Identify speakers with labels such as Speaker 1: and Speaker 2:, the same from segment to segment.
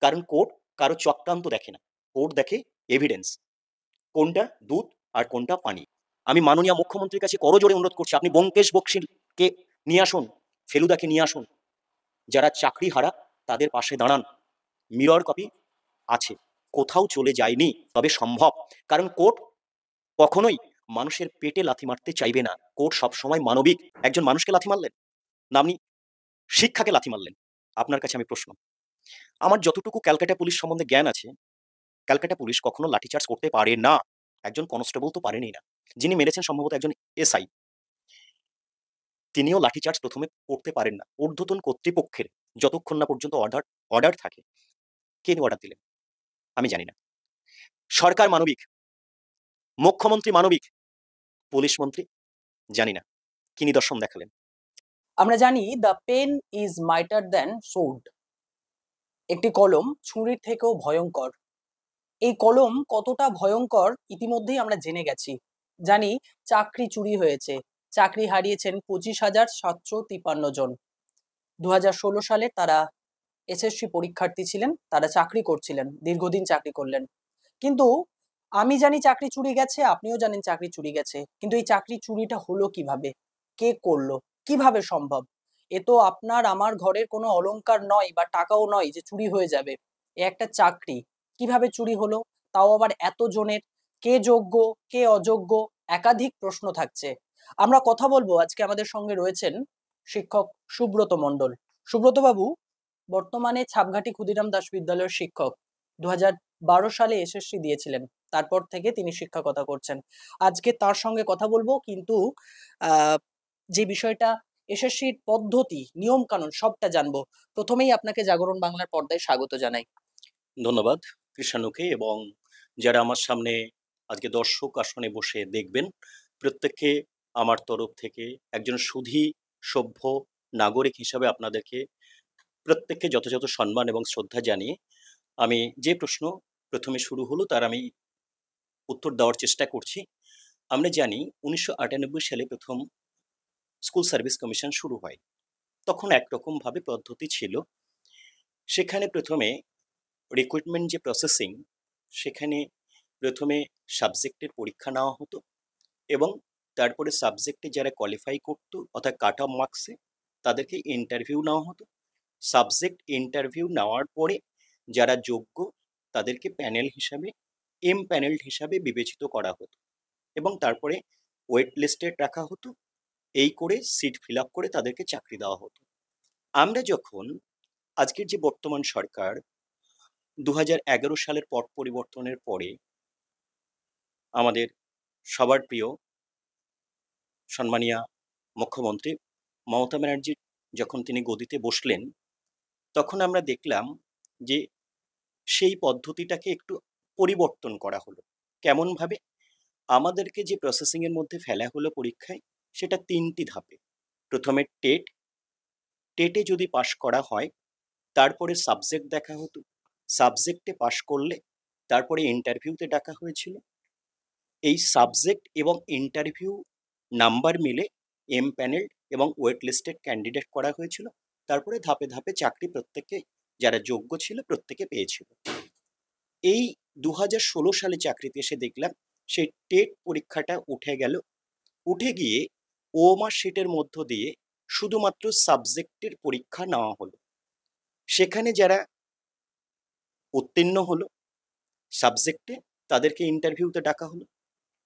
Speaker 1: কারণ কোর্ট কারো চক্রান্ত দেখে না, কোর্ট দেখে এভিডেন্স, কোনটা দুধ আর কোনটা পানি। আমি মাননীয় মুখ্যমন্ত্রীর কাছে করজোড়ে অনুরোধ করছি, আপনি ব্যোমকেশ বক্সিকে নিয়ে আসুন, ফেলুদাকে নিয়ে আসুন, যারা চাকরি হারা তাদের পাশে দাঁড়ান। মিরর কপি আছে, কোথাও চলে যায়নি, তবে সম্ভব। কারণ কোর্ট কখনোই মানুষের পেটে লাথি মারতে চাইবে না, কোর্ট সবসময় মানবিক। একজন মানুষকে লাথি মারলেন না আপনি শিক্ষাকে লাথি মারলেন? আপনার কাছে আমি প্রশ্ন, আমার যতটুকু ক্যালকাটা পুলিশ সম্বন্ধে জ্ঞান আছে, ক্যালকাটা পুলিশ কখনো লাঠিচার্জ করতে পারে না, একজন কনস্টেবল তো পারেনই না, যিনি মেরেছেন সম্ভবত একজন এসআই, তিনিও লাঠিচার্জ প্রথমে করতে পারেন না। ঊর্ধ্বতন কর্তৃপক্ষের যতক্ষণ না পর্যন্ত অর্ডার অর্ডার থাকে, কে অর্ডার দিলেন আমি জানি না। সরকার মানবিক, মুখ্যমন্ত্রী মানবিক, পুলিশ মন্ত্রী জানি না কি নিদর্শন দেখালেন।
Speaker 2: আমরা জানি the pen is mightier than sword, একটি কলম ছুরির থেকেও ভয়ঙ্কর। এই কলম কতটা ভয়ঙ্কর ইতিমধ্যেই আমরা জেনে গেছি। জানি চাকরি চুরি হয়েছে, চাকরি হারিয়েছেন 25,753 জন। 2016 সালে তারা এসএসসি পরীক্ষার্থী ছিলেন, তারা চাকরি করছিলেন, দীর্ঘদিন চাকরি করলেন। কিন্তু আমি জানি চাকরি চুরি গেছে, আপনিও জানেন চাকরি চুরি গেছে, কিন্তু এই চাকরি চুরিটা হলো কিভাবে, কে করলো, কিভাবে সম্ভব? এ তো আপনার আমার ঘরের কোনো অলংকার নয় বা টাকাও নয় যে চুরি হয়ে যাবে। এ একটা চাকরি, কিভাবে চুরি হলো, তাও আবার এত জনের, কে যোগ্য কে অযোগ্য, একাধিক প্রশ্ন থাকছে। আমরা কথা বলবো, আজকে আমাদের সঙ্গে রয়েছেন শিক্ষক সুব্রত মণ্ডল। সুব্রত বাবু বর্তমানে ছাপঘাটি ক্ষুদিরাম দাস বিদ্যালয়ের শিক্ষক। 2012 সালে এসএসসি দিয়েছিলেন, তারপর থেকে তিনি শিক্ষকতা করছেন। আজকে তার সঙ্গে কথা বলবো, কিন্তু যে বিষয়টা এসএসসির পদ্ধতি, নিয়ম কানুন সবটা জানবো। প্রথমেই আপনাকে জাগরণ বাংলার পর্দায় স্বাগত জানাই।
Speaker 1: ধন্যবাদ কৃষাণুকে, এবং যারা আমার সামনে আজকে দর্শক আসনে বসে দেখবেন, প্রত্যেককে আমার তরফ থেকে একজন সুধী সভ্য নাগরিক হিসাবে আপনাদেরকে প্রত্যেককে যথাযথ সম্মান এবং শ্রদ্ধা জানিয়ে আমি যে প্রশ্ন প্রথমে শুরু হলো তার আমি উত্তর দেওয়ার চেষ্টা করছি। আমরা জানি 1998 সালে প্রথম স্কুল সার্ভিস কমিশন শুরু হয়। তখন একরকম ভাবে পদ্ধতি ছিল, সেখানে প্রথমে রিক্রুটমেন্ট যে প্রসেসিং, সেখানে প্রথমে সাবজেক্টের পরীক্ষা নেওয়া হতো এবং তারপরে সাবজেক্টে যারা কোয়ালিফাই করতো অর্থাৎ কাট অফ মার্কসে তাদেরকে ইন্টারভিউ নেওয়া হতো। সাবজেক্ট ইন্টারভিউ নেওয়ার পরে যারা যোগ্য তাদেরকে প্যানেল হিসাবে, এম প্যানেল হিসাবে বিবেচিত করা হতো এবং তারপরে ওয়েট লিস্টে রাখা হতো। এই করে সিট ফিল আপ করে তাদেরকে চাকরি দেওয়া হতো। আমরা যখন আজকের যে বর্তমান সরকার 2011 সালের পট পরিবর্তনের পরে আমাদের সবার প্রিয় সম্মানীয় মুখ্যমন্ত্রী মমতা ব্যানার্জি যখন তিনি গদিতে বসলেন, তখন আমরা দেখলাম যে সেই পদ্ধতিটাকে একটু পরিবর্তন করা হলো। কেমনভাবে? আমাদেরকে যে প্রসেসিংয়ের মধ্যে ফেলা হলো পরীক্ষায়, সেটা 3টি ধাপে। প্রথমে টেট, টেটে যদি পাশ করা হয় তারপরে সাবজেক্ট দেখা হতো, সাবজেক্টে পাশ করলে তারপরে ইন্টারভিউতে ডাকা হয়েছিল। এই সাবজেক্ট এবং ইন্টারভিউ নাম্বার মিলে এম প্যানেল এবং ওয়েট লিস্টেড ক্যান্ডিডেট করা হয়েছিল। তারপরে ধাপে ধাপে চাকরি প্রত্যেকে যারা যোগ্য ছিল প্রত্যেকে পেয়েছিল। এই 2016 সালে চাকরিতে এসে দেখলাম সেই টেট পরীক্ষাটা উঠে গেল, উঠে গিয়ে ওএমআর শিটের মধ্য দিয়ে শুধুমাত্র সাবজেক্টের পরীক্ষা নেওয়া হলো। সেখানে যারা উত্তীর্ণ হলো সাবজেক্টে তাদেরকে ইন্টারভিউতে ডাকা হলো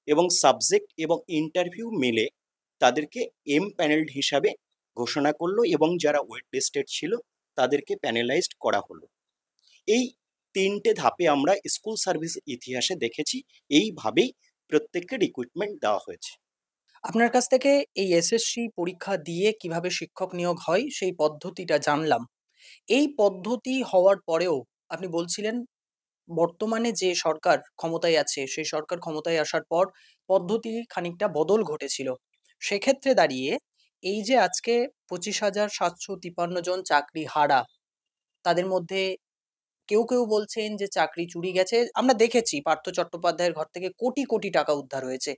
Speaker 1: এবং সাবজেক্ট এবং ইন্টারভিউ মিলে তাদেরকে এম প্যানেলড হিসাবে ঘোষণা করলো এবং যারা ওয়েট লিস্টেড ছিল তাদেরকে প্যানেলাইজড করা হলো। এই 3টে ধাপে আমরা স্কুল সার্ভিস ইতিহাসে দেখেছি, এইভাবেই প্রত্যেককে রিক্রুটমেন্ট দেওয়া হয়েছে।
Speaker 2: আপনার কাছ থেকে এই এসএসসি পরীক্ষা দিয়ে কিভাবে শিক্ষক নিয়োগ হয় সেই পদ্ধতিটা জানলাম। এই পদ্ধতি হওয়ার পরেও আপনি বলছিলেন বর্তমানে যে সরকার ক্ষমতায় আছে সেই সরকার ক্ষমতায় আসার পর পদ্ধতি খানিকটা বদল ঘটেছিল। সেক্ষেত্রে দাঁড়িয়ে এই যে আজকে 25,753 জন চাকরি হারা, তাদের মধ্যে কেউ কেউ বলছেন যে চাকরি চুরি গেছে। আমরা দেখেছি পার্থ চট্টোপাধ্যায়ের ঘর থেকে কোটি কোটি টাকা উদ্ধার হয়েছে।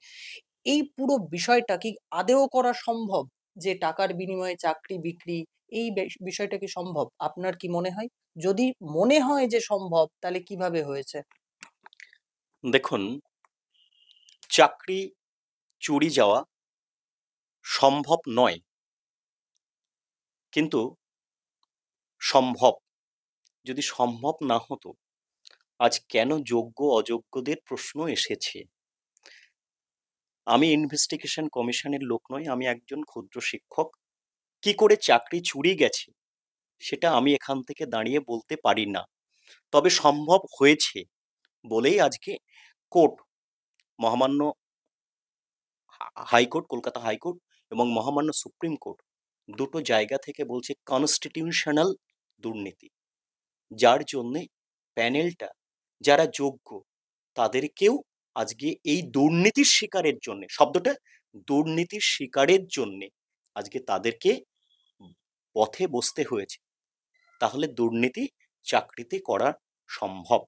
Speaker 2: এই পুরো বিষয়টা কি আদেও করা সম্ভব? যে টাকার বিনিময়ে চাকরি বিক্রি, এই বিষয়টা কি সম্ভব? আপনার কি মনে হয়? যদি মনে হয় যে সম্ভব, তাহলে কিভাবে হয়েছে?
Speaker 1: দেখুন, চাকরি চুরি যাওয়া সম্ভব নয়, কিন্তু সম্ভব। যদি সম্ভব না হতো, আজ কেন যোগ্য অযোগ্যদের প্রশ্ন এসেছে? আমি ইনভেস্টিগেশন কমিশনের লোক নই, আমি একজন ক্ষুদ্র শিক্ষক। কি করে চাকরি চুরি গেছে সেটা আমি এখান থেকে দাঁড়িয়ে বলতে পারি না, তবে সম্ভব হয়েছে বলেই আজকে কোর্ট, মহামান্য হাইকোর্ট, কলকাতা হাইকোর্ট এবং মহামান্য সুপ্রিম কোর্ট দুটো জায়গা থেকে বলছে কনস্টিটিউশনাল দুর্নীতি, যার জন্যে প্যানেলটা যারা যোগ্য তাদেরকেও আজকে এই দুর্নীতির শিকারের জন্য, শব্দটা দুর্নীতির শিকারের জন্য আজকে তাদেরকে পথে বসতে হয়েছে। তাহলে দুর্নীতি চাকরিতে করা সম্ভব।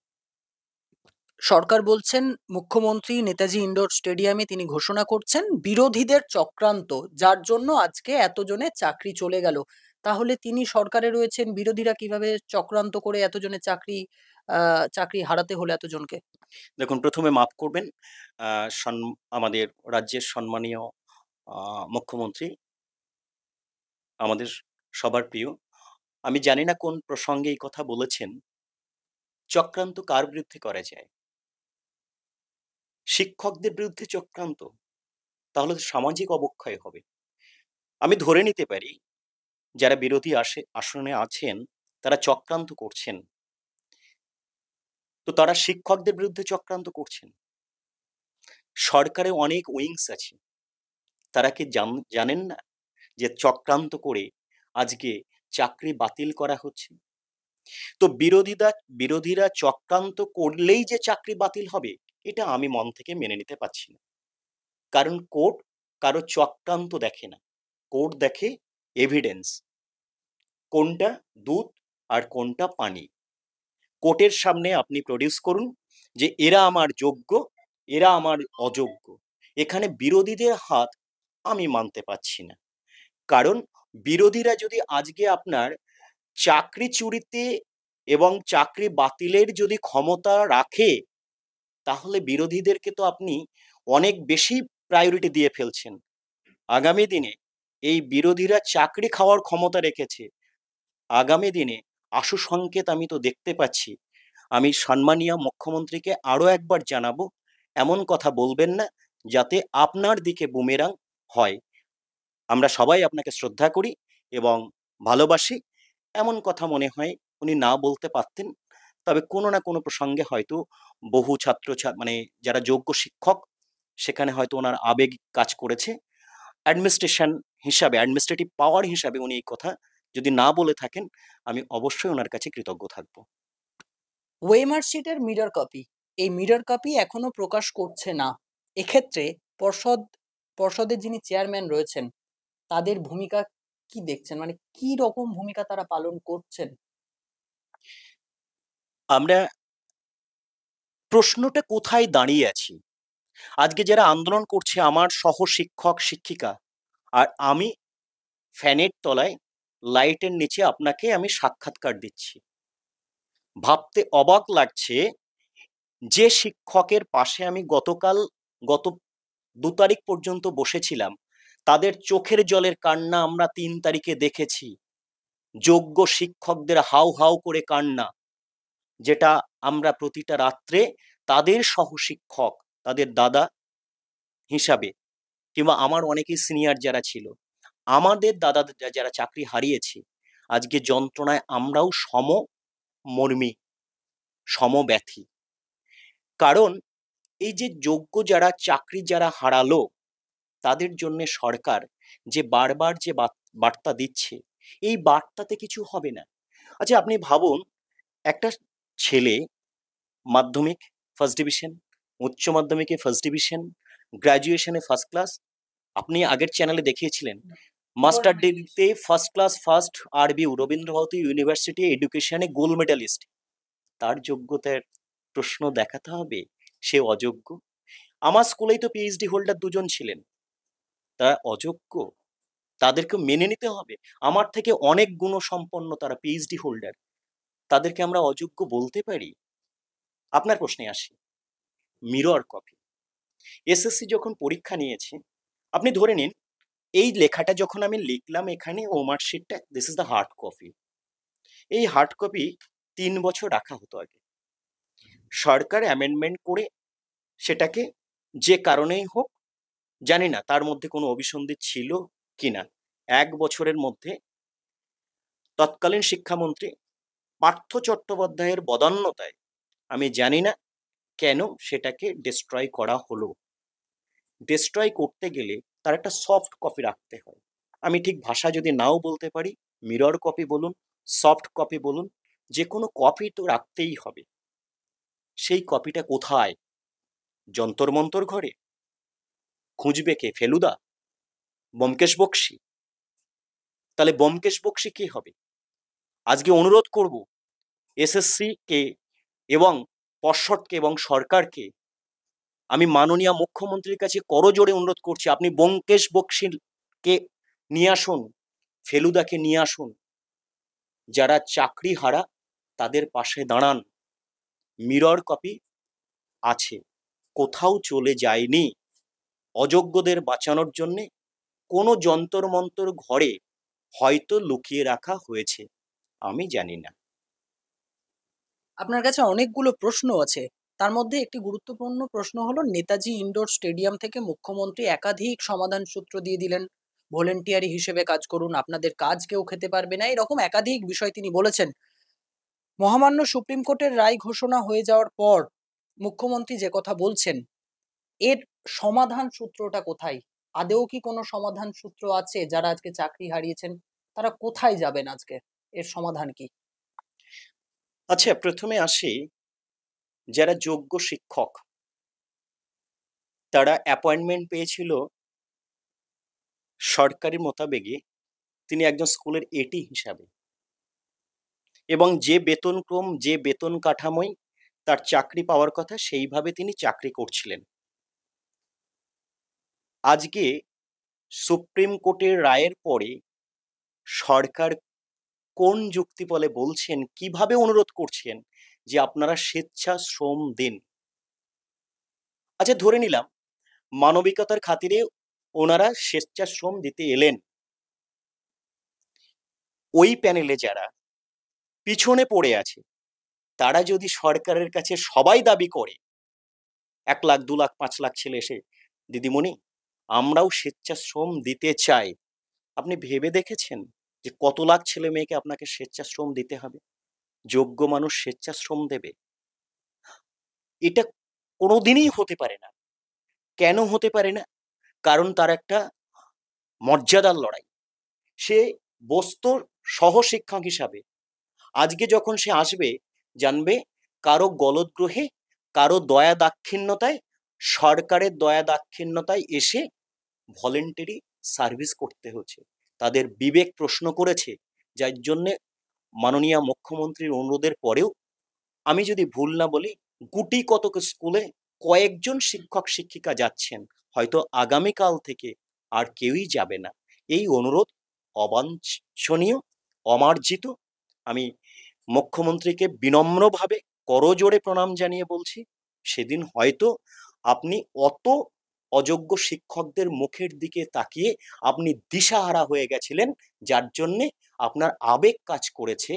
Speaker 2: সরকার বলছেন, মুখ্যমন্ত্রী নেতাজি ইন্ডোর স্টেডিয়ামে তিনি ঘোষণা করছেন বিরোধীদের চক্রান্ত, যার জন্য আজকে এতজনের চাকরি চলে গেল। তাহলে তিনি সরকারে রয়েছেন, বিরোধীরা কিভাবে চক্রান্ত করে এতজনের চাকরি হারাতে হলো এতজনকে?
Speaker 1: দেখুন, প্রথমে মাফ করবেন, আমাদের রাজ্যের সম্মানীয় মুখ্যমন্ত্রী, আমাদের সবার প্রিয়, আমি জানি না কোন প্রসঙ্গে এই কথা বলেছেন। চক্রান্ত কার বিরুদ্ধে করা যায়? শিক্ষকদের বিরুদ্ধে চক্রান্ত? তাহলে তো সামাজিক অবক্ষয় হবে। আমি ধরে নিতে পারি যারা বিরোধী আসনে আছেন তারা চক্রান্ত করছেন, তো তারা শিক্ষকদের বিরুদ্ধে চক্রান্ত করছেন। সরকারে অনেক উইংস আছে, তারা কি জানেন না যে চক্রান্ত করে আজকে চাকরি বাতিল করা হচ্ছে? তো বিরোধীরা চক্রান্ত করলেই যে চাকরি বাতিল হবে, এটা আমি মন থেকে মেনে নিতে পারছি না। কারণ কোর্ট কারো চক্রান্ত দেখে না, কোর্ট দেখে এভিডেন্স, কোনটা দুধ আর কোনটা পানি। কোর্টের সামনে আপনি প্রডিউস করুন যে এরা আমার যোগ্য, এরা আমার অযোগ্য। এখানে বিরোধীদের হাত আমি মানতে পারছি না। কারণ বিরোধীরা যদি আজকে আপনার চাকরি চুরিতে এবং চাকরি বাতিলের যদি ক্ষমতা রাখে, তাহলে বিরোধীদেরকে তো আপনি অনেক বেশি প্রায়োরিটি দিয়ে ফেলছেন। আগামী দিনে এই বিরোধীরা চাকরি খাওয়ার ক্ষমতা রেখেছে, আগামী দিনে আশু সংকেত আমি তো দেখতে পাচ্ছি। আমি সম্মানীয় মুখ্যমন্ত্রীকে আরো একবার জানাবো, এমন কথা বলবেন না যাতে আপনার দিকে বুমেরাং হয়। আমরা সবাই আপনাকে শ্রদ্ধা করি এবং ভালোবাসি। এমন কথা মনে হয় উনি না বলতে পারতেন, তবে কোনো না কোনো প্রসঙ্গে হয়তো বহু মানে যারা যোগ্য শিক্ষক, সেখানে হয়তো ওনার আবেগ কাজ করেছে। অ্যাডমিনিস্ট্রেশন হিসাবে, অ্যাডমিনিস্ট্রেটিভ পাওয়ার হিসাবে উনি এই কথা যদি না বলে থাকেন, আমি অবশ্যই ওনার কাছে কৃতজ্ঞ থাকবো।
Speaker 2: ওয়েমার শিটের মিরর কপি, এই মিরর কপি এখনো প্রকাশ করছে না। এক্ষেত্রে পর্ষদের যিনি চেয়ারম্যান রয়েছেন, তাদের ভূমিকা কি দেখছেন? মানে কি রকম ভূমিকা তারা পালন করছেন?
Speaker 1: আমরা প্রশ্নটা কোথায় দাঁড়িয়ে আছি? আজকে যারা আন্দোলন করছে আমার সহ শিক্ষক শিক্ষিকা, আর আমি ফ্যানের তলায় লাইটের নিচে আপনাকে আমি সাক্ষাৎকার দিচ্ছি। ভাবতে অবাক লাগছে, যে শিক্ষকের পাশে আমি গত 2 তারিখ পর্যন্ত বসেছিলাম, তাদের চোখের জলের কান্না আমরা 3 তারিখে দেখেছি। যোগ্য শিক্ষকদের হাউ হাউ করে কান্না, যেটা আমরা প্রতিটা রাত্রে তাদের সহশিক্ষক, তাদের দাদা হিসাবে, কিংবা আমার অনেকেই সিনিয়র যারা ছিল, আমাদের দাদা যারা চাকরি হারিয়েছে, আজকে যন্ত্রণায় আমরাও সমমর্মী, সমব্যথী। কারণ এই যে যোগ্য যারা চাকরি যারা হারালো, তাদের জন্য সরকার যে বারবার যে বার্তা দিচ্ছে, এই বার্তাতে কিছু হবে না। আচ্ছা, আপনি ভাবুন, একটা ছেলে মাধ্যমিক ফার্স্ট ডিভিশন, উচ্চ মাধ্যমিকে ফার্স্ট ডিভিশন, গ্রাজুয়েশনে ফার্স্ট ক্লাস, আপনি আগের চ্যানেলে দেখিয়েছিলেন মাস্টার ডিগ্রিতে first class, first RBU Rabindrabharati university এডুকেশনে গোল্ড মেডালিস্ট, তার যোগ্যতার প্রশ্ন দেখাতে হবে সে অযোগ্য? আমার স্কুলেই তো পিএইচডি হোল্ডার 2 জন ছিলেন, তারা অযোগ্য? তাদেরকে মেনে নিতে হবে। আমার থেকে অনেক গুণসম্পন্ন তারা, পিএইচডি হোল্ডার, তাদেরকে আমরা অযোগ্য বলতে পারি? আপনার প্রশ্নে আসি। Mirror copy. এসএসসি যখন পরীক্ষা নিয়েছে, আপনি ধরে নিন এই লেখাটা যখন আমি লিখলাম এখানে, ও মার্কশিটটা, this is the hard copy. এই হার্ড কপি 3 বছর রাখা হতো আগে। সরকার অ্যামেন্ডমেন্ট করে সেটাকে যে কারণেই হোক, জানি না তার মধ্যে কোনো অভিসন্ধি ছিল কিনা, 1 বছরের মধ্যে তৎকালীন শিক্ষামন্ত্রী পার্থ চট্টোপাধ্যায়ের বদান্যতায়, আমি জানি না কেন সেটাকে ডিস্ট্রয় করা হলো। ডিস্ট্রয় করতে গেলে তার একটা সফট কপি রাখতে হয়। আমি ঠিক ভাষা যদি নাও বলতে পারি, মিরর কপি বলুন, সফট কপি বলুন, যে কোনো কপি তো রাখতেই হবে। সেই কপিটা কোথায়? যন্তর মন্তর ঘরে? খুঁজবে কে? ফেলুদা? ব্যোমকেশ বক্সী? তাহলে ব্যোমকেশ বক্সী কে হবে? আজকে অনুরোধ করব এসএসসি কে এবং পর্ষদকে এবং সরকারকে, আমি মাননীয় মুখ্যমন্ত্রীর কাছে করজোড়ে অনুরোধ করছি, আপনি ব্যোমকেশ বক্সীকে নিয়ে আসুন, ফেলুদাকে নিয়ে আসুন। যারা চাকরি হারা তাদের পাশে দাঁড়ান। মিরর কপি আছে, কোথাও চলে যায়নি। অযোগ্যদের বাঁচানোর জন্যে কোনো যন্তর মন্তর ঘরে হয়তো লুকিয়ে রাখা হয়েছে, আমি জানি না।
Speaker 2: আপনার কাছে অনেকগুলো প্রশ্ন আছে, তার মধ্যে একটি গুরুত্বপূর্ণ প্রশ্ন হলো, নেতাজি ইনডোর স্টেডিয়াম থেকে মুখ্যমন্ত্রী একাধিক সমাধান সূত্র দিয়ে দিলেন। ভলেন্টিয়ারি হিসেবে কাজ করুন, আপনাদের কাজ কেউ খেতে পারবে না, এরকম একাধিক বিষয় তিনি বলেছেন। মহামান্য সুপ্রিম কোর্টের রায় ঘোষণা হয়ে যাওয়ার পর মুখ্যমন্ত্রী যে কথা বলছেন, এর সমাধান সূত্রটা কোথায়? আদেও কি কোনো সমাধান সূত্র আছে? যারা আজকে চাকরি হারিয়েছেন তারা কোথায় যাবেন আজকে? এর সমাধান কি?
Speaker 1: আচ্ছা, প্রথমে আসি, যারা যোগ্য শিক্ষক তারা অ্যাপয়েন্টমেন্ট পেয়েছিল সরকারি মোতাবেকে, তিনি একজন স্কুলের এটি হিসাবে, এবং যে বেতনক্রম, যে বেতন কাঠামোয় তার চাকরি পাওয়ার কথা, সেইভাবে তিনি চাকরি করছিলেন। আজকে সুপ্রিম কোর্টের রায়ের পরে সরকার কোন যুক্তি বলে বলছেন, কিভাবে অনুরোধ করছেন যে আপনারা স্বেচ্ছাশ্রম দিন? আচ্ছা, ধরে নিলাম মানবিকতার খাতিরে ওনারা স্বেচ্ছাশ্রম দিতে এলেন। ওই প্যানেলে যারা পিছনে পড়ে আছে, তারা যদি সরকারের কাছে সবাই দাবি করে, 1 লাখ 2 লাখ 5 লাখ ছেলে এসে, দিদিমণি আমরাও স্বেচ্ছাশ্রম দিতে চাই, আপনি ভেবে দেখেছেন যে কত লাখ ছেলে মেয়েকে আপনাকে স্বেচ্ছাশ্রম দিতে হবে? যোগ্য মানুষ স্বেচ্ছাশ্রম দেবে? এটা কোনোদিনই হতে পারে না। কেন হতে পারে না? কারণ তার একটা মর্যাদার লড়াই। সে বস্তুর সহশিক্ষক হিসাবে আজকে যখন সে আসবে, জানবে কারো গলদগ্রহে, কারো দয়া দাক্ষিণ্যতায়, সরকারের দয়া দাক্ষিণ্যতায় এসে ভলেন্টারি সার্ভিস করতে হচ্ছে। তাদের বিবেক প্রশ্ন করেছে, যার জন্যে মাননীয় মুখ্যমন্ত্রীর অনুরোধের পরেও, আমি যদি ভুল না বলি, গুটি কতক স্কুলে কয়েকজন শিক্ষক শিক্ষিকা যাচ্ছেন, হয়তো আগামীকাল থেকে আর কেউই যাবে না। এই অনুরোধ অবাঞ্ছনীয়, অমার্জিত। আমি মুখ্যমন্ত্রীকে বিনম্রভাবে করজোড়ে প্রণাম জানিয়ে বলছি, সেদিন হয়তো আপনি অত অযোগ্য শিক্ষকদের মুখের দিকে তাকিয়ে আপনি দিশাহারা হয়ে গেছিলেন, যার জন্যে আপনার আবেগ কাজ করেছে,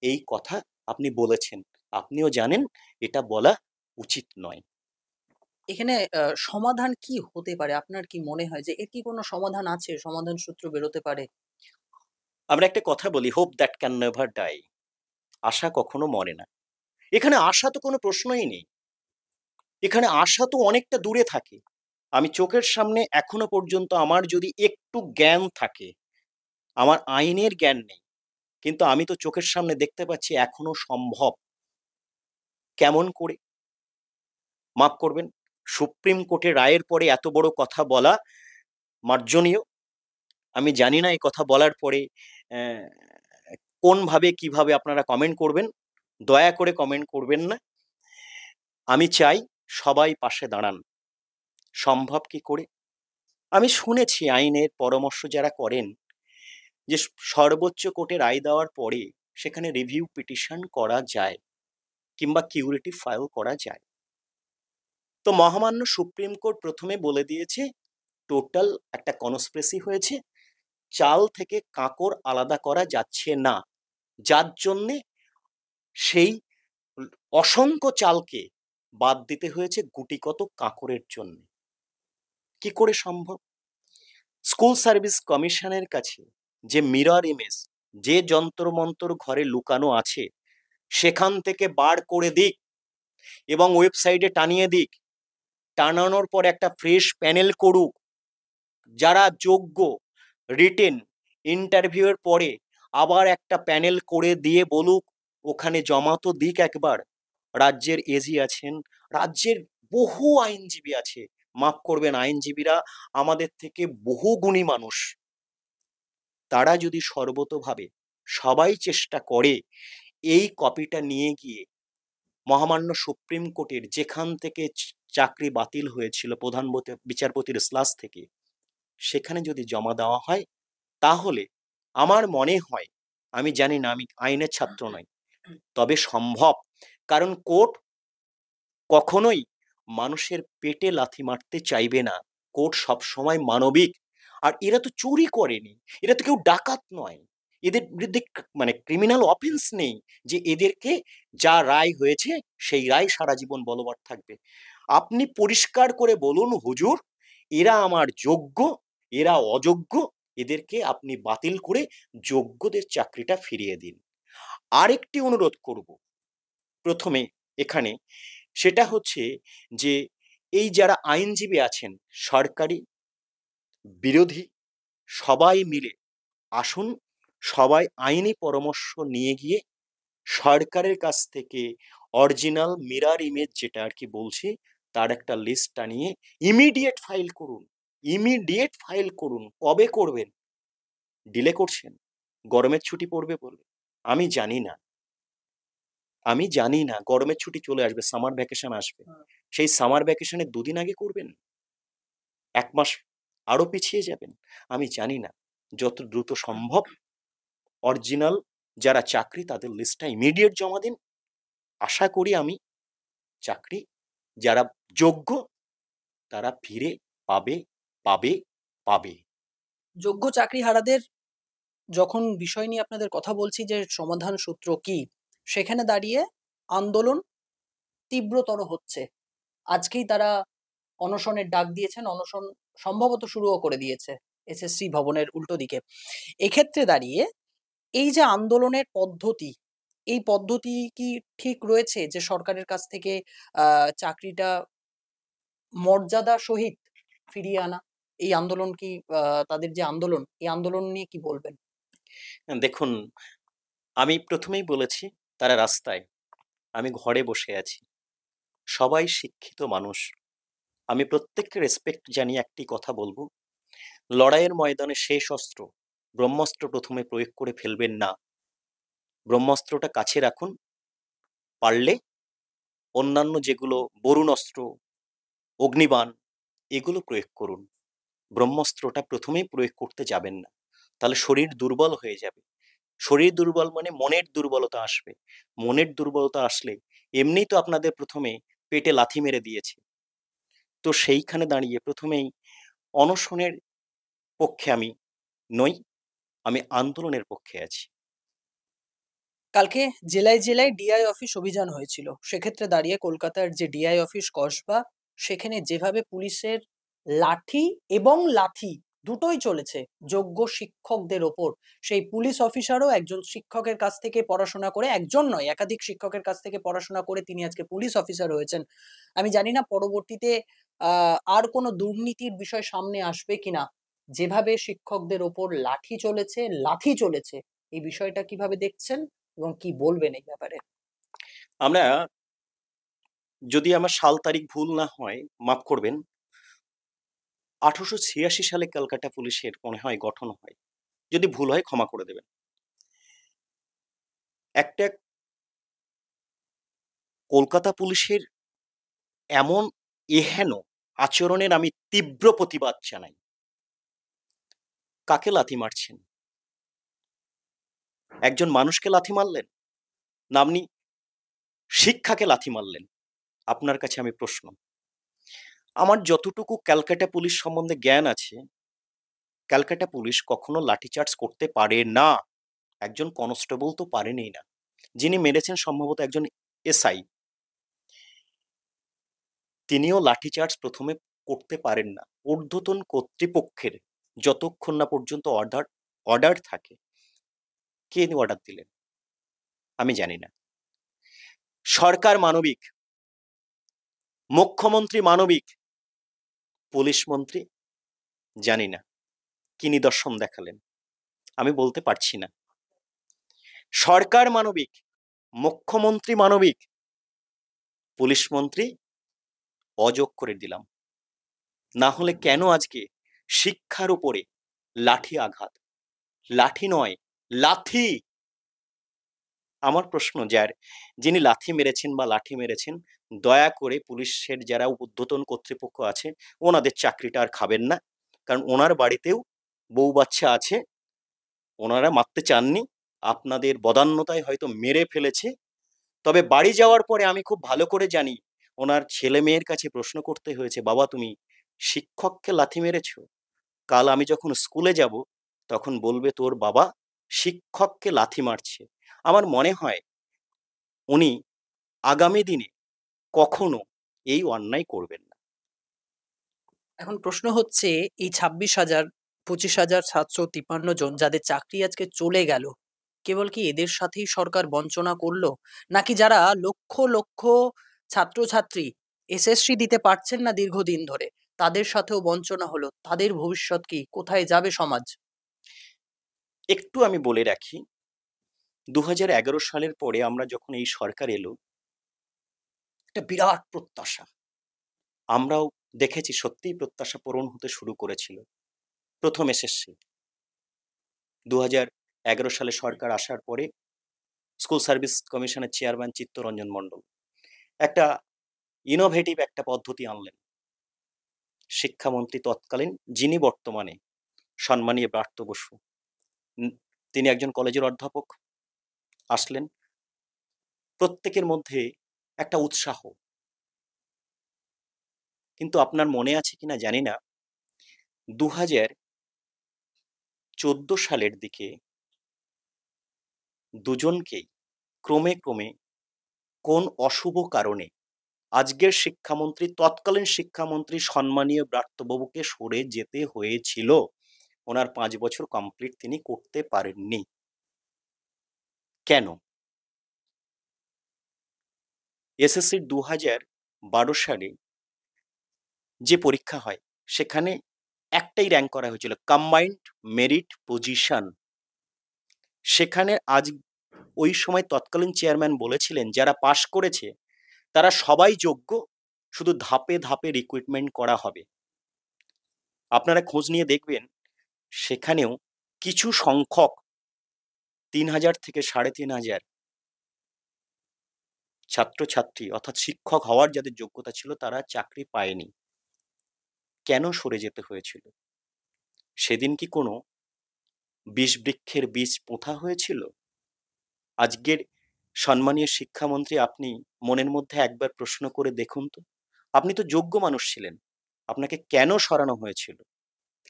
Speaker 1: এই কথা আপনি বলেছেন। আপনিও জানেন এটা বলা উচিত নয়।
Speaker 2: এখানে সমাধান কি হতে পারে? আপনার কি মনে হয় যে এর কি কোনো সমাধান আছে? সমাধান সূত্র বেরোতে পারে?
Speaker 1: আমরা একটা কথা বলি, hope that can never die. আশা কখনো মরে না। এখানে আশা তো কোনো প্রশ্নই নেই। এখানে আশা তো অনেকটা দূরে থাকে। আমি চোখের সামনে এখনো পর্যন্ত, আমার যদি একটু জ্ঞান থাকে, আমার আইনের জ্ঞান নেই, কিন্তু আমি তো চোখের সামনে দেখতে পাচ্ছি এখনো সম্ভব। কেমন করে? মাফ করবেন, সুপ্রিম কোর্টের রায়ের পরে এত বড় কথা বলা মার্জনীয়। আমি জানি না এই কথা বলার পরে কোনভাবে কিভাবে আপনারা কমেন্ট করবেন, দয়া করে কমেন্ট করবেন না। আমি চাই সবাই পাশে দাঁড়ান। সম্ভব কি করে? আমি শুনেছি আইনের পরামর্শ যারা করেন, যে সর্বোচ্চ কোর্টে রায় দেওয়ার পরে সেখানে রিভিউ পিটিশন করা যায় কিংবা কিউরেটিভ ফাইল করা যায়। তো মহামান্য সুপ্রিম কোর্ট প্রথমে বলে দিয়েছে টোটাল একটা কনস্পিরেসি হয়েছে, চাল থেকে কাঁকর আলাদা করা যাচ্ছে না, যার জন্যে সেই অসংখ্য চালকে বাদ দিতে হয়েছে গুটিকত কাঁকরের জন্য। কি করে সম্ভব? স্কুল সার্ভিস কমিশনের কাছে যে মিরর ইমেজ, যে যন্ত্রমন্তর ঘরে লুকানো আছে সেখান থেকে বার করে দিক এবং ওয়েবসাইটে টানিয়ে দিক, টানানোর পর একটা ফ্রেশ প্যানেল করুক, যারা যোগ্য রিটেন ইন্টারভিউয়ের পরে আবার একটা প্যানেল করে দিয়ে বলুক ওখানে জমা তো দিক একবার। রাজ্যের এজি আছেন, রাজ্যের বহু আইনজীবী আছে, মাফ করবেন আইনজীবীরা আমাদের থেকে বহু গুণী মানুষ, তারা যদি সর্বতোভাবে সবাই চেষ্টা করে এই কপিটা নিয়ে গিয়ে মহামান্য সুপ্রিম কোর্টের যেখান থেকে চাকরি বাতিল হয়েছিল প্রধান বিচারপতির স্লাস থেকে, সেখানে যদি জমা দেওয়া হয়, তাহলে আমার মনে হয়, আমি জানি না, আমি আইনের ছাত্র নই, তবে সম্ভব। কারণ কোর্ট কখনোই মানুষের পেটে লাথি মারতে চাইবে না, কোর্ট সবসময় মানবিক। আর এরা তো চুরি করেনি, এরা তো কেউ ডাকাত নয়, এদের বিরুদ্ধে মানে ক্রিমিনাল অফেন্স নেই যে এদেরকে যা রায় হয়েছে সেই রায় সারা জীবন বলবৎ থাকবে। আপনি পরিষ্কার করে বলুন হুজুর এরা আমার যোগ্য, এরা অযোগ্য, এদেরকে আপনি বাতিল করে যোগ্যদের চাকরিটা ফিরিয়ে দিন। আরেকটি অনুরোধ করব প্রথমে এখানে, সেটা হচ্ছে যে এই যারা আইনজীবী আছেন সরকারি বিরোধী সবাই মিলে আসুন, সবাই আইনি পরামর্শ নিয়ে গিয়ে সরকারের কাছ থেকে অরিজিনাল মিরর ইমেজ যেটা আর কি বলছি তার একটা লিস্টটা নিয়ে ইমিডিয়েট ফাইল করুন, ইমিডিয়েট ফাইল করুন। কবে করবেন? ডিলে করছেন, গরমের ছুটি পড়বে বলে? আমি জানি না, আমি জানি না, গরমের ছুটি চলে আসবে, সামার ভ্যাকেশন আসবে, সেই সামার ভ্যাকেশনের দুদিন আগে করবেন, এক মাস আরো পিছিয়ে যাবেন, আমি জানি না। যত দ্রুত সম্ভব অরিজিনাল যারা চাকরি তাদের লিস্টটা ইমিডিয়েট জমা দিন। আশা করি আমি চাকরি যারা যোগ্য তারা ফিরে পাবে, পাবে, পাবে।
Speaker 2: যোগ্য চাকরিহারাদের যখন বিষয় নিয়ে আপনাদের কথা বলছি যে সমাধান সূত্র কি, সেখানে দাঁড়িয়ে আন্দোলন তীব্রতর হচ্ছে। আজকেই তারা অনশনের ডাক দিয়েছেন, অনশন সম্ভবত শুরুও করে দিয়েছে এসএসসি ভবনের উল্টো দিকে। এক্ষেত্রে দাঁড়িয়ে এই যে আন্দোলনের পদ্ধতি, এই পদ্ধতি কি ঠিক রয়েছে যে সরকারের কাছ থেকে চাকরিটা মর্যাদা সহিত ফিরিয়ে আনা? এই আন্দোলন কি তাদের যে আন্দোলন, এই আন্দোলন নিয়ে কি বলবেন?
Speaker 1: দেখুন, আমি প্রথমেই বলেছি তারা রাস্তায়, আমি ঘরে বসে আছি, সবাই শিক্ষিত মানুষ, আমি প্রত্যেককে রেসপেক্ট জানিয়ে একটি কথা বলবো, লড়াইয়ের ময়দানে শেষ অস্ত্র ব্রহ্মাস্ত্র প্রথমে প্রয়োগ করে ফেলবেন না, ব্রহ্মাস্ত্রটা কাছে রাখুন, পারলে অন্যান্য যেগুলো বরুণ অস্ত্র, অগ্নিবাণ, এগুলো প্রয়োগ করুন, ব্রহ্মাস্ত্রটা প্রথমেই প্রয়োগ করতে যাবেন না, তাহলে শরীর দুর্বল হয়ে যাবে। শরীর দুর্বল মানে মনের দুর্বলতা আসবে, মনের দুর্বলতা আসলে এমনিই তো আপনাদের প্রথমে পেটে লাথি মেরে দিয়েছে, তো সেইখানে দাঁড়িয়ে প্রথমেই অনশনের পক্ষে আমি নই, আমি আন্দোলনের পক্ষে আছি।
Speaker 2: কালকে জেলায় জেলায় ডিআই অফিস অভিযান হয়েছিল, সেক্ষেত্রে দাঁড়িয়ে কলকাতার যে ডিআই অফিস কসবা, সেখানে যেভাবে পুলিশের লাঠি এবং লাথি দুটোই চলেছে যোগ্য শিক্ষকদের ওপর, সেই পুলিশ অফিসারও একজন শিক্ষকের কাছ থেকে পড়াশোনা করে, একজন নয় একাধিক শিক্ষকের কাছ থেকে পড়াশোনা করে তিনি আজকে পুলিশ অফিসার হয়েছেন। আমি জানি না পরবর্তীতে আর কোনো দুর্নীতির বিষয় সামনে আসবে কিনা। যেভাবে শিক্ষকদের ওপর লাথি চলেছে, এই বিষয়টা কিভাবে দেখছেন এবং কি বলবেন এই ব্যাপারে?
Speaker 1: আমরা, যদি আমার সাল তারিখ ভুল না হয় মাফ করবেন, 1886 সালে ক্যালকাটা পুলিশের মনে হয় গঠন হয়, যদি ভুল হয় ক্ষমা করে দেবেন। একটা কলকাতা পুলিশের এমন এহেন আচরণের আমি তীব্র প্রতিবাদ জানাই। কাকে লাথি মারছেন? একজন মানুষকে লাথি মারলেন, না আপনি শিক্ষাকে লাথি মারলেন? আপনার কাছে আমি প্রশ্ন। আমার যতটুকু ক্যালকাটা পুলিশ সম্বন্ধে জ্ঞান আছে, ক্যালকাটা পুলিশ কখনো লাঠিচার্জ করতে পারে না। একজন কনস্টেবল তো পারেনই না। যিনি মেরেছেন সম্ভবত একজন এসআই, তিনিও লাঠিচার্জ প্রথমে করতে পারেন না। ঊর্ধ্বতন কর্তৃপক্ষের যতক্ষণ না পর্যন্ত অর্ডার থাকে, কে অর্ডার দিলেন আমি জানি না। সরকার মানবিক, মুখ্যমন্ত্রী মানবিক, পুলিশ মন্ত্রী জানি না কি নিদর্শন দেখালেন, আমি বলতে পারছি না। সরকার মানবিক, মুখ্যমন্ত্রী মানবিক, পুলিশ মন্ত্রী অযোগ করে দিলাম। না হলে কেন আজকে শিক্ষার উপরে লাঠি আঘাত? লাঠি নয়, লাথি। আমার প্রশ্ন, যিনি লাথি মেরেছেন বা লাঠি মেরেছেন, দয়া করে পুলিশের যারা ঊর্ধ্বতন কর্তৃপক্ষ আছে ওনাদের চাকরিটা আর খাবেন না। কারণ ওনার বাড়িতেও বউ বাচ্চা আছে, ওনারা মারতে চাননি, আপনাদের বদান্যতায় হয়তো মেরে ফেলেছে। তবে বাড়ি যাওয়ার পরে আমি খুব ভালো করে জানি ওনার ছেলে মেয়ের কাছে প্রশ্ন করতে হয়েছে, বাবা তুমি শিক্ষককে লাথি মেরেছ? কাল আমি যখন স্কুলে যাব তখন বলবে তোর বাবা শিক্ষককে লাথি মারছে। আমার মনে হয় উনি আগামী দিনে কখনো এই অন্যায় করবেন না।
Speaker 2: এখন প্রশ্ন হচ্ছে, এই ২৬,০০০, ২৫,০০০ ৭৫৩ জন যাদের চাকরি আজকে চলে গেল, কেবল কি এদের সাথেই সরকার বঞ্চনা করলো? নাকি যারা লক্ষ লক্ষ ছাত্রছাত্রী এসএসসি দিতে পারছেন না দীর্ঘদিন ধরে, তাদের সাথেও বঞ্চনা হলো? তাদের ভবিষ্যৎ কি? কোথায় যাবে সমাজ?
Speaker 1: একটু আমি বলে রাখি, ২০১১ সালের পরে আমরা যখন এই সরকার এলো, একটা বিরাট প্রত্যাশা, আমরাও দেখেছি সত্যিই প্রত্যাশা পূরণ হতে শুরু করেছিল। প্রথম এসএসসি ২০১১ সালে সরকার আসার পরে স্কুল সার্ভিস কমিশনের চেয়ারম্যান চিত্তরঞ্জন মণ্ডল একটা ইনোভেটিভ একটা পদ্ধতি আনলেন। শিক্ষামন্ত্রী তৎকালীন, যিনি বর্তমানে সম্মানীয় ব্রাত্য বসু, তিনি একজন কলেজের অধ্যাপক, আসলেন। প্রত্যেকের মধ্যে একটা উৎসাহ, কিন্তু আপনার মনে আছে কিনা জানি না, ২০১৪ সালের দিকে দুজনকেই ক্রমে ক্রমে কোন অশুভ কারণে আজকের শিক্ষামন্ত্রী, তৎকালীন শিক্ষামন্ত্রী সম্মানীয় ব্রাত্যবাবুকে সরে যেতে হয়েছিল। ওনার ৫ বছর কমপ্লিট তিনি করতে পারেননি। কেন? এসএসসির ২০১২ সালে যে পরীক্ষা হয় সেখানে একটাই র্যাঙ্ক করা হয়েছিল, কম্বাইন্ড মেরিট পজিশন। সেখানে ওই সময় তৎকালীন চেয়ারম্যান বলেছিলেন যারা পাশ করেছে তারা সবাই যোগ্য, শুধু ধাপে ধাপে রিক্রুটমেন্ট করা হবে। আপনারা খোঁজ নিয়ে দেখবেন সেখানেও কিছু সংখ্যক ৩,০০০ থেকে ৩,৫০০ ছাত্রছাত্রী অর্থাৎ শিক্ষক হওয়ার যাদের যোগ্যতা ছিল তারা চাকরি পায়নি। কেন সরে যেতে হয়েছিল? সেদিন কি কোনো বৃক্ষের বীজ পোঁতা হয়েছিল? আজকের সম্মানীয় শিক্ষামন্ত্রী, আপনি মনের মধ্যে একবার প্রশ্ন করে দেখুন তো, আপনি তো যোগ্য মানুষ ছিলেন, আপনাকে কেন সরানো হয়েছিল?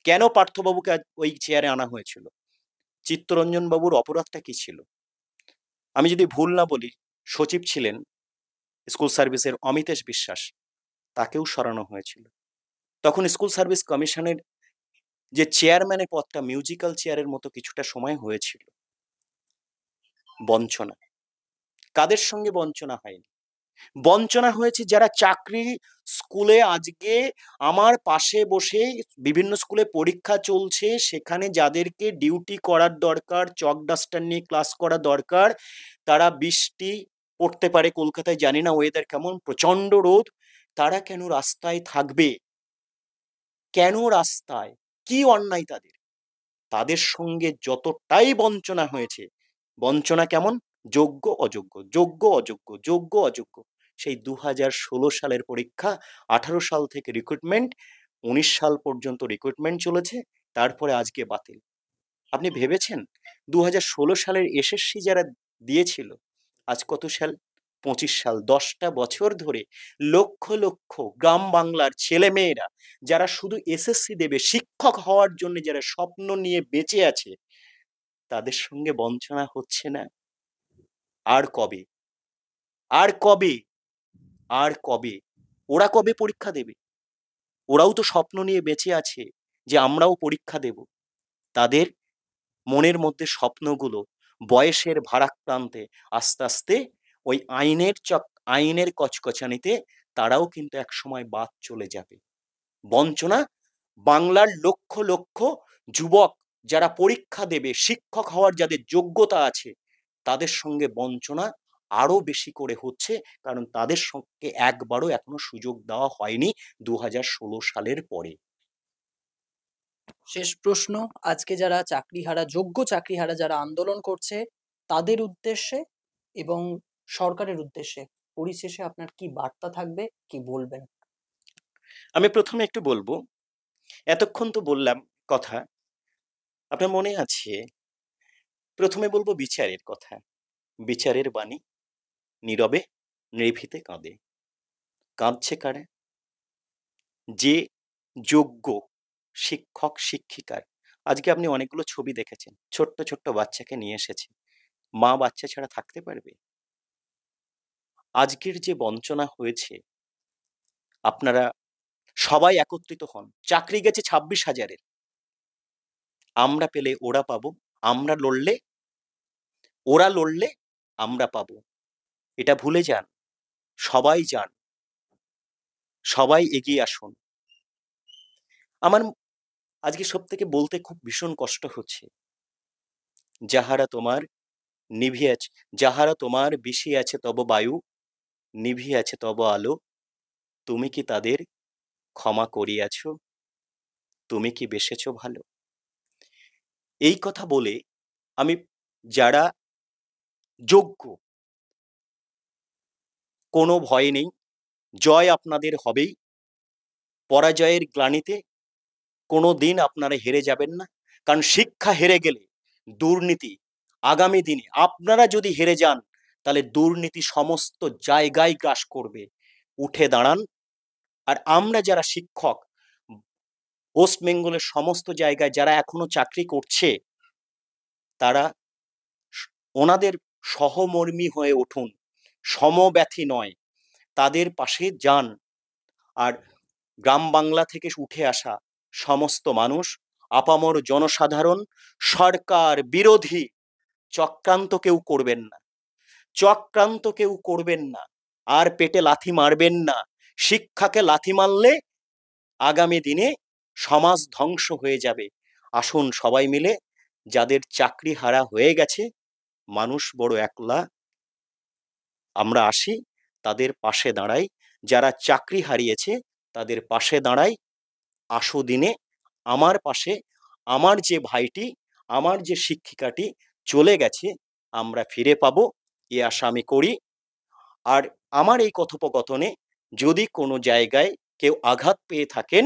Speaker 1: কেন পার্থবাবুকে ওই চেয়ারে আনা হয়েছিল? চিত্তরঞ্জন বাবুর অপরাধটা কি ছিল? আমি যদি ভুল না বলি, সচিব ছিলেন স্কুল সার্ভিসের অমিতেশ বিশ্বাস, তাকেও সরানো হয়েছিল। তখন স্কুল সার্ভিস কমিশনের যে চেয়ারম্যানের পদটা মিউজিক্যাল চেয়ারের মতো কিছুটা সময় হয়েছিল। বঞ্চনা কাদের সঙ্গে বঞ্চনা হয়নি? বঞ্চনা হয়েছে যারা চাকরি, স্কুলে আজকে আমার পাশে বসে বিভিন্ন স্কুলে পরীক্ষা চলছে, সেখানে যাদেরকে ডিউটি করার দরকার, চক ডাস্টার নিয়ে ক্লাস করা দরকার, তারা বৃষ্টি পড়তে পারে, কলকাতায় জানি না ওয়েদার কেমন, প্রচন্ড রোদ, তারা কেন রাস্তায় থাকবে? কেন রাস্তায়? কি অন্যায় তাদের? তাদের সঙ্গে যতটাই বঞ্চনা হয়েছে, বঞ্চনা কেমন? যোগ্য অযোগ্য, যোগ্য অযোগ্য, যোগ্য অযোগ্য। সেই ২০১৬ সালের পরীক্ষা, ১৮ সাল থেকে রিক্রুটমেন্ট, ১৯ সাল পর্যন্ত রিক্রুটমেন্ট চলেছে, তারপরে আজকে বাতিল। আপনি ভেবেছেন 2016 সালের এসএসসি যারা দিয়েছিল, আজ কত সাল? 25 সাল। 10টা বছর ধরে লক্ষ লক্ষ গ্রাম বাংলার ছেলে মেয়েরা যারা শুধু এসএসসি দেবে, শিক্ষক হওয়ার জন্য যারা স্বপ্ন নিয়ে বেঁচে আছে, তাদের সঙ্গে বঞ্চনা হচ্ছে না? আর কবে? আর কবে? আর কবে? ওরা কবে পরীক্ষা দেবে? ওরাও তো স্বপ্ন নিয়ে বেঁচে আছে যে আমরাও পরীক্ষা দেব। তাদের মনের মধ্যে স্বপ্নগুলো বয়সের ভারাক্রান্তে আস্তে আস্তে ওই আইনের কচকচানিতে তারাও কিন্তু একসময় বাদ চলে যাবে। বঞ্চনা, বাংলার লক্ষ লক্ষ যুবক যারা পরীক্ষা দেবে, শিক্ষক হওয়ার যাদের যোগ্যতা আছে, তাদের সঙ্গে বঞ্চনা আরো বেশি করে হচ্ছে, কারণ তাদের সঙ্গে একবারও এখনো সুযোগ দেওয়া হয়নি 2016 সালের পরে।
Speaker 2: শেষ প্রশ্ন, আজকে যারা চাকরিহারা, যোগ্য চাকরিহারা যারা আন্দোলন করছে, তাদের উদ্দেশ্যে এবং সরকারের উদ্দেশ্যে পরিশেষে আপনার কি বার্তা থাকবে, কি বলবেন?
Speaker 1: আমি প্রথমে একটু বলবো, এতক্ষণ তো বললাম কথা, আপনার মনে আছে? প্রথমে বলবো বিচারের কথা। বিচারের বাণী নীরবে নিভৃতে কাঁদে। কাঁদছে কারা? যে যোগ্য শিক্ষক শিক্ষিকার। আজকে আপনি অনেকগুলো ছবি দেখেছেন, ছোট্ট ছোট্ট বাচ্চাকে নিয়ে এসেছে। মা বাচ্চা ছাড়া থাকতে পারবে? আজকের যে বঞ্চনা হয়েছে, আপনারা সবাই একত্রিত হন। চাকরি গেছে 26,000-এর, আমরা পেলে ওরা পাবো, আমরা লড়লে ওরা লড়লে আমরা পাবো। এটা ভুলে যান। সবাই যান, সবাই এগিয়ে আসুন। আমার আজকে সব থেকে বলতে খুব ভীষণ কষ্ট হচ্ছে, যাহারা তোমার নিভিয়াছে, যাহারা তোমার বিষিয়াছে তব বায়ু, নিভিয়াছে তব আলো, তুমি কি তাদের ক্ষমা করিয়াছ? তুমি কি বেসেছ ভালো? এই কথা বলে আমি, যারা যোগ্য, কোনো ভয় নেই, জয় আপনাদের হবেই। পরাজয়ের গ্লানিতে কোনো দিন আপনারা হেরে যাবেন না, কারণ শিক্ষা হেরে গেলে দুর্নীতি আগামী দিনে, আপনারা যদি হেরে যান তাহলে দুর্নীতি সমস্ত জায়গায় গ্রাস করবে। উঠে দাঁড়ান। আর আমরা যারা শিক্ষক, ওয়েস্ট বেঙ্গলের সমস্ত জায়গায় যারা এখনো চাকরি করছে, তারা ওনাদের সহমর্মী হয়ে উঠুন, সমব্যথী নয়, তাদের পাশে যান। আর গ্রাম বাংলা থেকে উঠে আসা সমস্ত মানুষ, আপামর জনসাধারণ, সরকার বিরোধী চক্রান্ত কেউ করবেন না, চক্রান্ত কেউ করবেন না। আর পেটে লাথি মারবেন না। শিক্ষাকে লাথি মারলে আগামী দিনে সমাজ ধ্বংস হয়ে যাবে। আসুন সবাই মিলে, যাদের চাকরি হারা হয়ে গেছে, মানুষ বড় একলা, আমরা আসি, তাদের পাশে দাঁড়াই। যারা চাকরি হারিয়েছে তাদের পাশে দাঁড়াই। আসো দিনে আমার পাশে, আমার যে ভাইটি, আমার যে শিক্ষিকাটি চলে গেছে, আমরা ফিরে পাবো, এ আশা আমি করি। আর আমার এই কথোপকথনে যদি কোনো জায়গায় কেউ আঘাত পেয়ে থাকেন,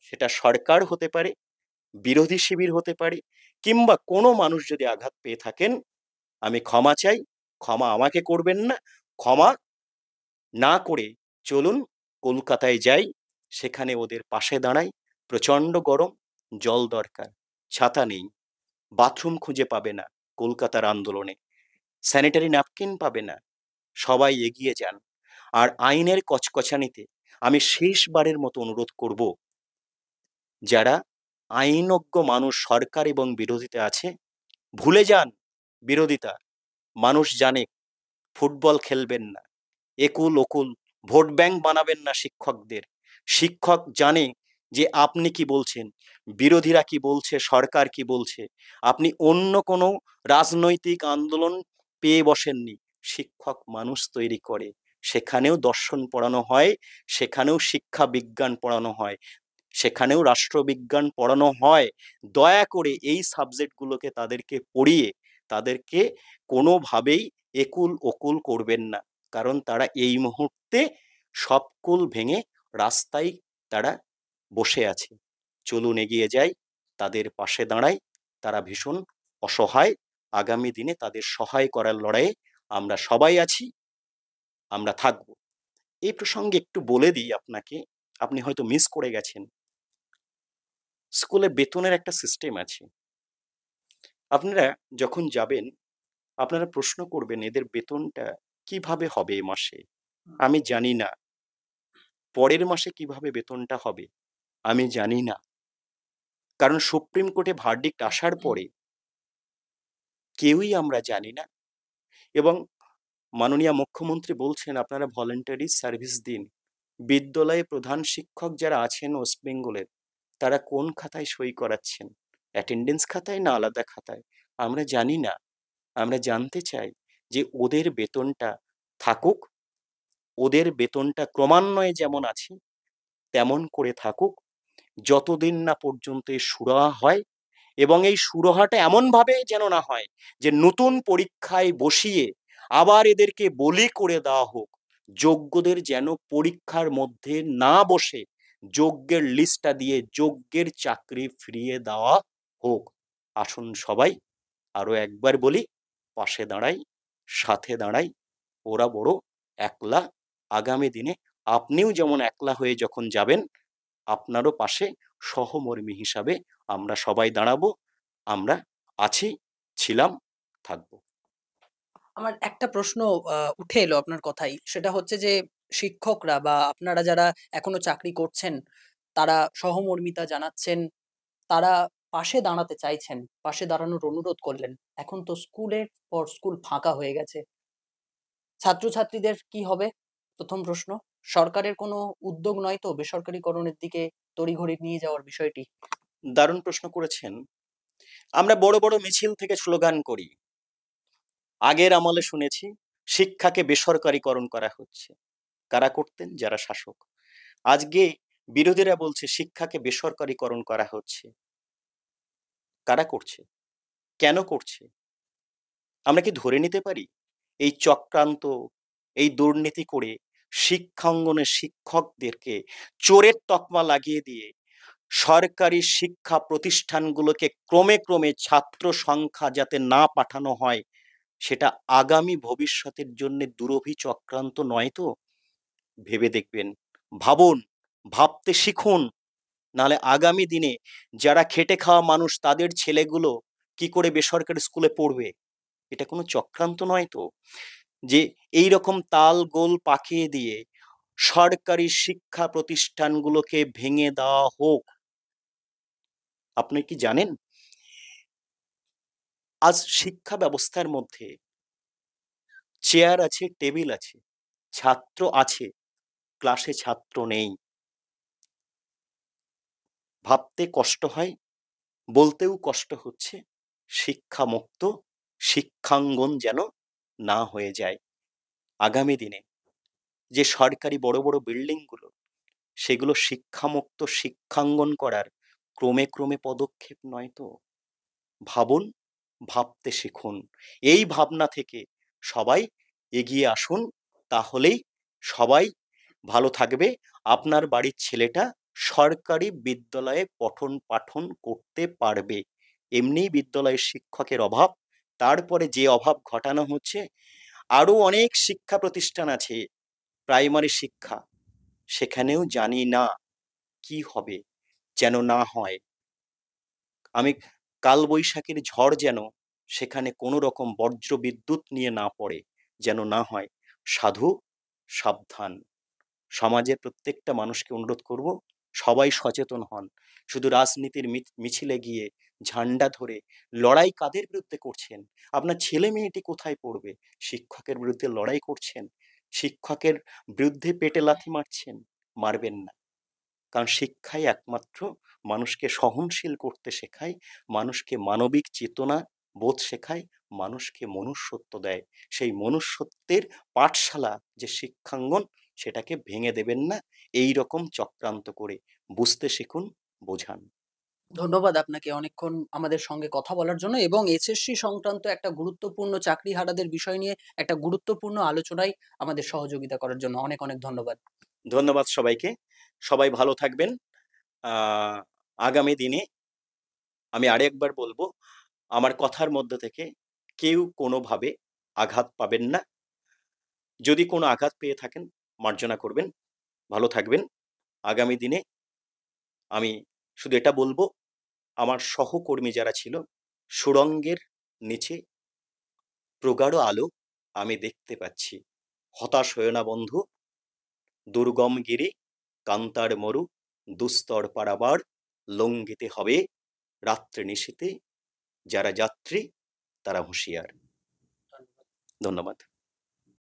Speaker 1: সেটা সরকার হতে পারে, বিরোধী শিবির হতে পারে, কিংবা কোনো মানুষ যদি আঘাত পেয়ে থাকেন, আমি ক্ষমা চাই। ক্ষমা আমাকে করবেন না। ক্ষমা না করে চলুন কলকাতায় যাই, সেখানে ওদের পাশে দাঁড়াই। প্রচন্ড গরম, জল দরকার, ছাতা নেই, বাথরুম খুঁজে পাবে না কলকাতার আন্দোলনে, স্যানিটারি ন্যাপকিন পাবে না। সবাই এগিয়ে যান। আর আইনের কচকচানিতে আমি শেষবারের মতো অনুরোধ করব, যারা আইনজ্ঞ মানুষ সরকার এবং বিরোধীতে আছে, ভুলে যান বিরোধিতা। মানুষ জানে ফুটবল খেলবেন না, একুল ওকুল ভোট ব্যাংক বানাবেন না শিক্ষকদের। শিক্ষক জানে যে আপনি কি বলছেন, বিরোধীরা কি বলছে, সরকার কি বলছে। আপনি অন্য কোনো রাজনৈতিক আন্দোলন পেয়ে বসেননি। শিক্ষক মানুষ তৈরি করে, সেখানেও দর্শন পড়ানো হয়, সেখানেও শিক্ষা বিজ্ঞান পড়ানো হয়, সেখানেও রাষ্ট্রবিজ্ঞান পড়ানো হয়। দয়া করে এই সাবজেক্টগুলোকে তাদেরকে পড়িয়ে তাদেরকে কোনোভাবেই একুল ওকুল করবেন না, কারণ তারা এই মুহূর্তে সব কুল ভেঙে রাস্তায় তারা বসে আছে। চলুন এগিয়ে যাই, তাদের পাশে দাঁড়াই। তারা ভীষণ অসহায়, আগামী দিনে তাদের সহায় করার লড়াইয়ে আমরা সবাই আছি, আমরা থাকব। এই প্রসঙ্গে একটু বলে দিই আপনাকে, আপনি হয়তো মিস করে গেছেন। স্কুলে বেতনের একটা সিস্টেম আছে। আপনারা যখন যাবেন, আপনারা প্রশ্ন করবেন এদের বেতনটা কিভাবে হবে এ মাসে। আমি জানি না। পরের মাসে কিভাবে বেতনটা হবে আমি জানি না। কারণ সুপ্রিম কোর্টে ভার্ডিক্ট আসার পরে কেউই আমরা জানি না। এবং মাননীয় মুখ্যমন্ত্রী বলছেন আপনারা ভলেন্টারি সার্ভিস দিন। বিদ্যালয়ে প্রধান শিক্ষক যারা আছেন ওয়েস্ট বেঙ্গলের, তারা কোন খাতায় সই করাচ্ছেন, অ্যাটেন্ডেন্স খাতায় না আলাদা খাতায়, আমরা জানি না। আমরা জানতে চাই যে ওদের বেতনটা থাকুক, ওদের বেতনটা ক্রমান্বয়ে যেমন আছে তেমন করে থাকুক, যতদিন না পর্যন্ত এই সুরাহা হয়। এবং এই সুরাহাটা এমনভাবে যেন না হয় যে নতুন পরীক্ষায় বসিয়ে আবার এদেরকে বলি করে দেওয়া হোক। যোগ্যদের যেন পরীক্ষার মধ্যে না বসে যোগ্যের লিস্টটা দিয়ে যোগ্যের চাকরি ফিরিয়ে দেওয়া হোক। আসুন সবাই আরো একবার বলি, পাশে দাঁড়াই, সাথে দাঁড়াই। ওরা বড় একলা, আগামী দিনে আপনিও যেমন একলা হয়ে যখন যাবেন, আপনারও পাশে সহমর্মী হিসাবে আমরা সবাই দাঁড়াবো। আমরা আছি, ছিলাম, থাকবো।
Speaker 2: আমার একটা প্রশ্ন উঠে এলো আপনার কথাই। সেটা হচ্ছে যে শিক্ষকরা বা আপনারা যারা এখনো চাকরি করছেন, তারা সহমর্মিতা জানাচ্ছেন, তারা পাশে দাঁড়াতে চাইছেন, পাশে দাঁড়ানোর অনুরোধ করলেন। এখন তো স্কুলের পর স্কুল ফাঁকা হয়ে গেছে। ছাত্রছাত্রীদের কি হবে? ১ম প্রশ্ন। সরকারের কোনো উদ্যোগ নয় তো বেসরকারিকরণের দিকে তড়িঘড়ি নিয়ে যাওয়ার বিষয়টি?
Speaker 1: দারুণ প্রশ্ন করেছেন। আমরা বড় বড় মিছিল থেকে স্লোগান করি। আগের আমলে শুনেছি শিক্ষাকে বেসরকারিকরণ করা হচ্ছে। কারা করতেন? যারা শাসক। আজকে বিরোধীরা বলছে শিক্ষাকে বেসরকারিকরণ করা হচ্ছে। কারা করছে? কেন করছে? আমরা কি ধরে নিতে পারি এই চক্রান্ত, এই দুর্নীতি করে শিক্ষাঙ্গনের শিক্ষকদেরকে চোরের তকমা লাগিয়ে দিয়ে সরকারি শিক্ষা প্রতিষ্ঠানগুলোকে ক্রমে ক্রমে ছাত্র সংখ্যা যাতে না পাঠানো হয়, সেটা আগামী ভবিষ্যতের জন্য দুরভি চক্রান্ত নয় তো? ভেবে দেখবেন, ভাবুন, ভাবতে শিখুন। নাহলে আগামী দিনে যারা খেটে খাওয়া মানুষ তাদের ছেলেগুলো কি করে বেসরকারি স্কুলে পড়বে? এটা কোনো চক্রান্ত নয় তো? যে এই রকম তাল গোল পাকিয়ে দিয়ে সরকারি শিক্ষা প্রতিষ্ঠানগুলোকে ভেঙে দেওয়া হোক। আপনি কি জানেন আজ শিক্ষা ব্যবস্থার মধ্যে চেয়ার আছে, টেবিল আছে, ছাত্র আছে, ক্লাসে ছাত্র নেই। ভাবতে কষ্ট হয়, বলতেও কষ্ট হচ্ছে। শিক্ষামুক্ত শিক্ষাঙ্গন যেন না হয়ে যায়। আগামী দিনে যে সরকারি বড় বড় বিল্ডিংগুলো, সেগুলো শিক্ষামুক্ত শিক্ষাঙ্গন করার ক্রমে ক্রমে পদক্ষেপ নয় তো? ভাবুন, ভাবতে শিখুন। এই ভাবনা থেকে সবাই এগিয়ে আসুন। তাহলেই সবাই ভালো থাকবে। আপনার বাড়ির ছেলেটা সরকারি বিদ্যালয়ে পঠন পাঠন করতে পারবে। এমনিই বিদ্যালয়ের শিক্ষকের অভাব, তারপরে যে অভাব ঘটানো হচ্ছে। আরো অনেক শিক্ষা প্রতিষ্ঠান আছে, প্রাইমারি শিক্ষা, সেখানেও জানি না কি হবে, যেন না হয়। আমি কালবৈশাখীর ঝড় যেন সেখানে কোনো রকম বজ্র বিদ্যুৎ নিয়ে না পড়ে, যেন না হয়। সাধু সাবধান। সমাজের প্রত্যেকটা মানুষকে অনুরোধ করব, সবাই সচেতন হন। শুধু রাজনীতির মিছিলে গিয়ে ঝান্ডা ধরে লড়াই কাদের বিরুদ্ধে করছেন? আপনার ছেলে মেয়েটি কোথায় পড়বে? শিক্ষকের বিরুদ্ধে লড়াই করছেন, শিক্ষকের বিরুদ্ধে পেটে লাথি মারছেন। মারবেন না। কারণ শিক্ষাই একমাত্র মানুষকে সহনশীল করতে শেখায়, মানুষকে মানবিক চেতনা বোধ শেখায়, মানুষকে মনুষ্যত্ব দেয়। সেই মনুষ্যত্বের পাঠশালা যে শিক্ষাঙ্গন, সেটাকে ভেঙে দেবেন না এই রকম চক্রান্ত করে। বুঝতে শিখুন, বোঝান।
Speaker 2: ধন্যবাদ আপনাকে অনেকক্ষণ আমাদের সঙ্গে কথা বলার জন্য এবং এসএসসি সংক্রান্ত একটা গুরুত্বপূর্ণ চাকরিহারাদের বিষয় নিয়ে একটা গুরুত্বপূর্ণ আলোচনায় আমাদের সহযোগিতা করার জন্য অনেক, অনেক ধন্যবাদ।
Speaker 1: ধন্যবাদ সবাইকে। সবাই ভালো থাকবেন। আগামী দিনে আমি আরেকবার বলবো, আমার কথার মধ্যে থেকে কেউ কোনোভাবে আঘাত পাবেন না। যদি কোনো আঘাত পেয়ে থাকেন মার্জনা করবেন, ভালো থাকবেন। আগামী দিনে আমি শুধু এটা বলবো, আমার সহকর্মী যারা ছিল, সুড়ঙ্গের নিচে প্রগাঢ় আলো আমি দেখতে পাচ্ছি। হতাশ হয়েও না বন্ধু, দুর্গম গিরি, কান্তার মরু, দুস্তর পারাবার, লঙ্ঘিতে হবে রাত্রে নিশীথে, যারা যাত্রী তারা হুঁশিয়ার। ধন্যবাদ।